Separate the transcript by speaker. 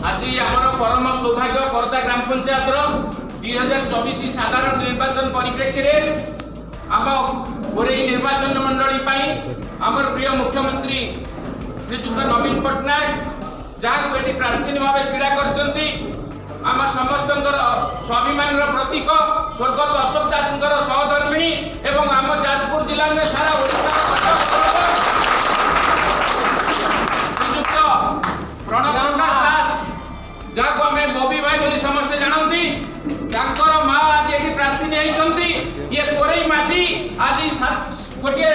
Speaker 1: आज आमर परम सौभाग्य करदा ग्राम पंचायत 2024 साधारण निर्वाचन परिप्रेक्षी आम गोरे निर्वाचन मंडली आमर प्रिय मुख्यमंत्री श्रीजुक्त नवीन पट्टनायक जहाँ ये प्रार्थी भाव छिड़ा कर आम समस्त स्वाभिमान प्रतीक स्वर्गत अशोक दास सहधर्मिणी एवं आम जाजपुर जिला में सारा श्रीजुक्त प्रणव प्रकाश दास जहाँ आम बबी भाई बोली समस्ते जानती माँ आज ये प्रार्थी ये कोरई माटी आज गोटे